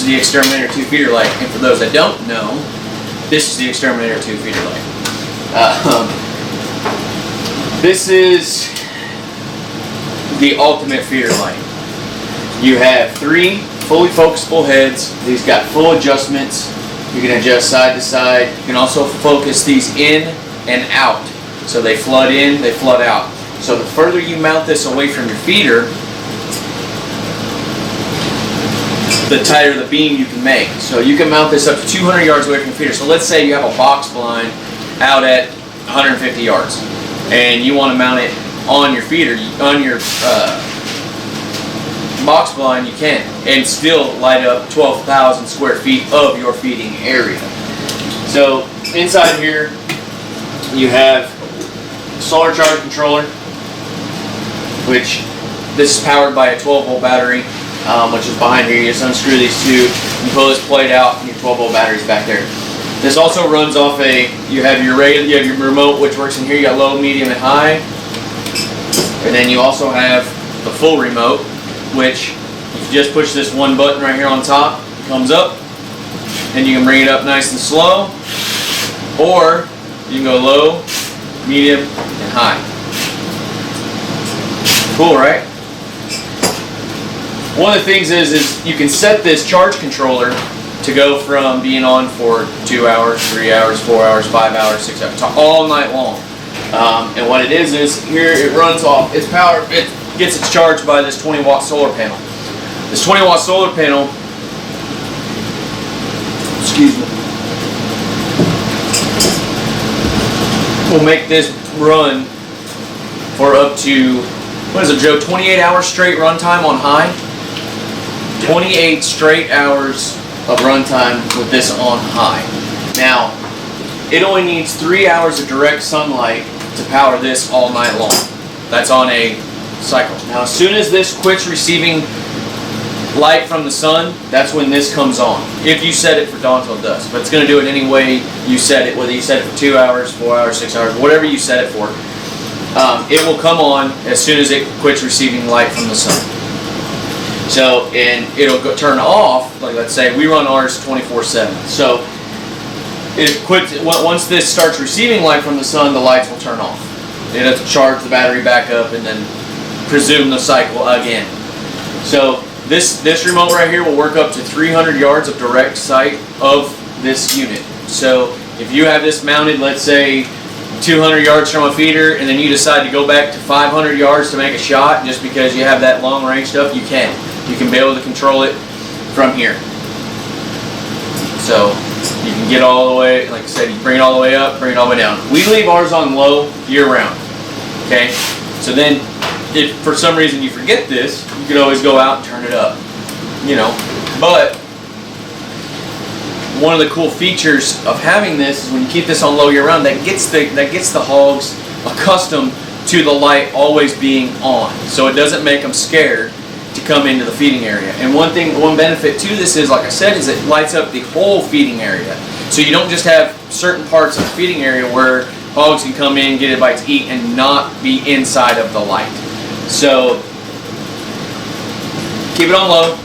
the Exterminator II feeder light. And for those that don't know, this is the Exterminator II feeder light. This is the ultimate feeder light. You have 3 fully focusable heads. These got full adjustments. You can adjust side to side. You can also focus these in and out. So they flood in, they flood out. So the further you mount this away from your feeder, the tighter the beam you can make. So you can mount this up to 200 yards away from your feeder. So let's say you have a box blind out at 150 yards and you want to mount it on your feeder, on your box blind, you can, and still light up 12,000 square feet of your feeding area. So inside here you have solar charge controller, which this is powered by a 12-volt battery, which is behind here. You just unscrew these two, you pull this plate out, and your 12-volt battery's back there. This also runs off you have your remote, which works in here. You got low, medium, and high, and then you also have the full remote, which if you just push this one button right here on top, it comes up, and you can bring it up nice and slow, or you can go low, medium, and high. Cool, right? One of the things is you can set this charge controller to go from being on for 2 hours, 3 hours, 4 hours, 5 hours, 6 hours, to all night long. And what it is here it runs off its power. It gets its charge by this 20-watt solar panel. This 20-watt solar panel, excuse me, will make this run for up to, what is it, Joe? 28 hours straight runtime on high. 28 straight hours of runtime with this on high. Now, it only needs 3 hours of direct sunlight to power this all night long. That's on a cycle. Now, as soon as this quits receiving light from the sun, that's when this comes on. If you set it for dawn till dusk, but it's going to do it any way you set it, whether you set it for 2 hours, 4 hours, 6 hours, whatever you set it for. It will come on as soon as it quits receiving light from the sun. So, and it'll turn off, like let's say we run ours 24/7. So, it quits, once this starts receiving light from the sun, the lights will turn off. It'll have to charge the battery back up and then resume the cycle again. So, this remote right here will work up to 300 yards of direct sight of this unit. So, if you have this mounted, let's say 200 yards from a feeder, and then you decide to go back to 500 yards to make a shot just because you have that long range stuff, you can. You can be able to control it from here. So you can get all the way, like I said, you bring it all the way up, bring it all the way down. We leave ours on low year round. Okay? So then if for some reason you forget this, you could always go out and turn it up. You know. But one of the cool features of having this is when you keep this on low year round, that gets the hogs accustomed to the light always being on. So it doesn't make them scared to come into the feeding area. And one benefit to this is, like I said, is it lights up the whole feeding area. So you don't just have certain parts of the feeding area where hogs can come in, get a bite to eat, and not be inside of the light. So keep it on low.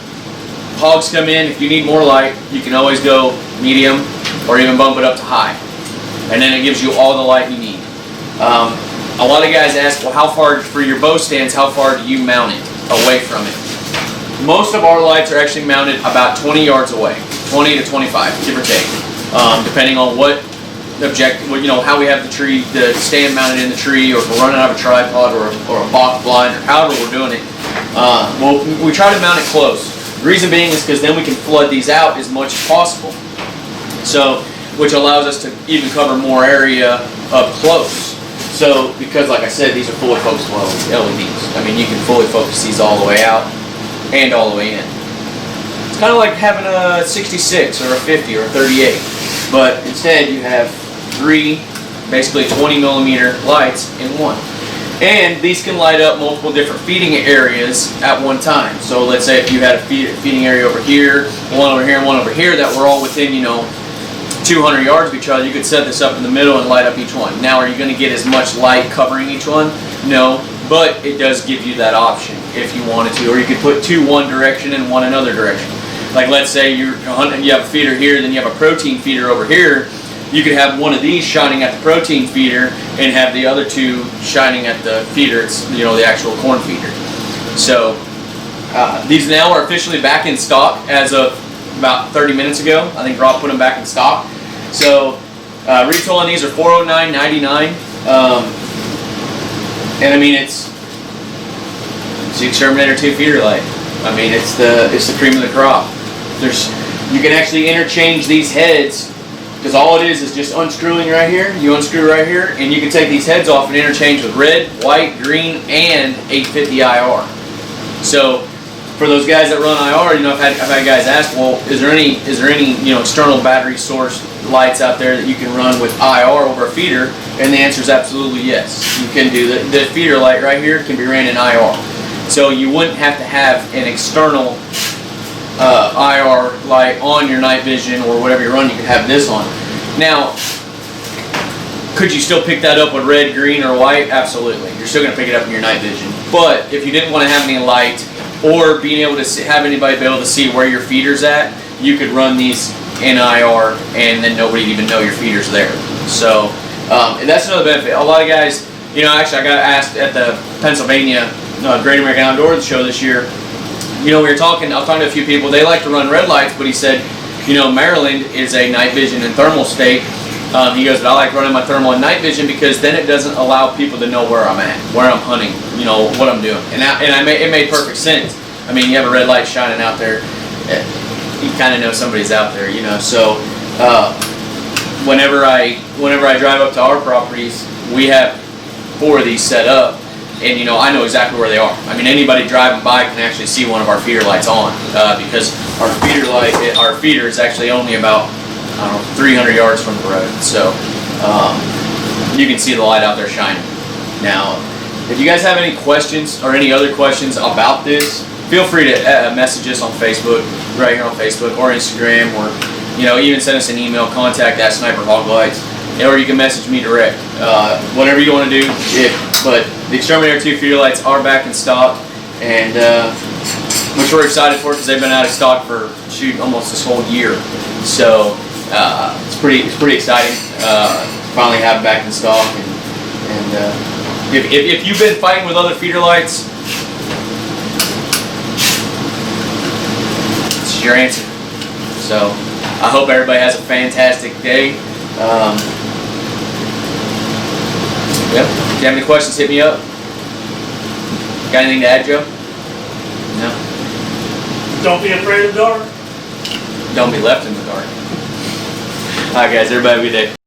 Hogs come in, if you need more light, you can always go medium or even bump it up to high. And then it gives you all the light you need. A lot of guys ask, well, how far, for your bow stands, how far do you mount it away from it? Most of our lights are actually mounted about 20 yards away, 20 to 25, give or take, depending on what objective, you know, how we have the stand mounted in the tree, or if we're running out of a tripod or a box blind, or however we're doing it. We try to mount it close. The reason being is because then we can flood these out as much as possible. So, which allows us to even cover more area up close. So, because like I said, these are fully focusable LEDs. I mean, you can fully focus these all the way out and all the way in. It's kind of like having a 66 or a 50 or a 38. But instead, you have 3, basically 20 millimeter lights in one. And these can light up multiple different feeding areas at one time. So let's say if you had a feeding area over here, one over here, and one over here that were all within, 200 yards of each other, you could set this up in the middle and light up each one. Now, are you going to get as much light covering each one? No, but it does give you that option if you wanted to. Or you could put 2 one direction and 1 another direction. Like let's say you have a feeder here, then you have a protein feeder over here. You could have one of these shining at the protein feeder and have the other two shining at the feeder. It's the actual corn feeder. So these now are officially back in stock as of about 30 minutes ago. I think Rob put them back in stock. So retail on these are $409.99. And I mean it's the Exterminator II feeder light. I mean it's the cream of the crop. You can actually interchange these heads, because all it is just unscrewing right here. You unscrew right here, and you can take these heads off and interchange with red, white, green, and 850 IR. So for those guys that run IR, I've had guys ask, well, is there any external battery source lights out there that you can run with IR over a feeder? And the answer is absolutely yes. You can do that. The feeder light right here can be ran in IR. So you wouldn't have to have an external IR light on your night vision or whatever you run. You could have this on. Now, could you still pick that up with red, green, or white? Absolutely. You're still going to pick it up in your night vision. But if you didn't want to have any light or being able to have anybody be able to see where your feeder's at, you could run these in IR and then nobody even know your feeder's there. So that's another benefit. A lot of guys, actually I got asked at the Pennsylvania Great American Outdoors show this year. I was talking to a few people. They like to run red lights, but he said, Maryland is a night vision and thermal state. He goes, but I like running my thermal and night vision because then it doesn't allow people to know where I'm at, where I'm hunting, what I'm doing. It made perfect sense. I mean, you have a red light shining out there, you kind of know somebody's out there, So whenever I drive up to our properties, we have 4 of these set up. And I know exactly where they are. I mean, anybody driving by can actually see one of our feeder lights on because our feeder is actually only about 300 yards from the road. So you can see the light out there shining. Now, if you guys have any questions or any other questions about this, feel free to message us on Facebook, right here on Facebook or Instagram, or even send us an email, contact@SniperHogLights. Or you can message me direct. Whatever you want to do. But the Exterminator II feeder lights are back in stock, and which we're excited for because they've been out of stock for almost this whole year. So it's pretty exciting. Finally have it back in stock, and if you've been fighting with other feeder lights, this is your answer. So I hope everybody has a fantastic day. Yep. If you have any questions, hit me up. Got anything to add, Joe? No? Don't be afraid of the dark. Don't be left in the dark. Alright guys, everybody have a good day.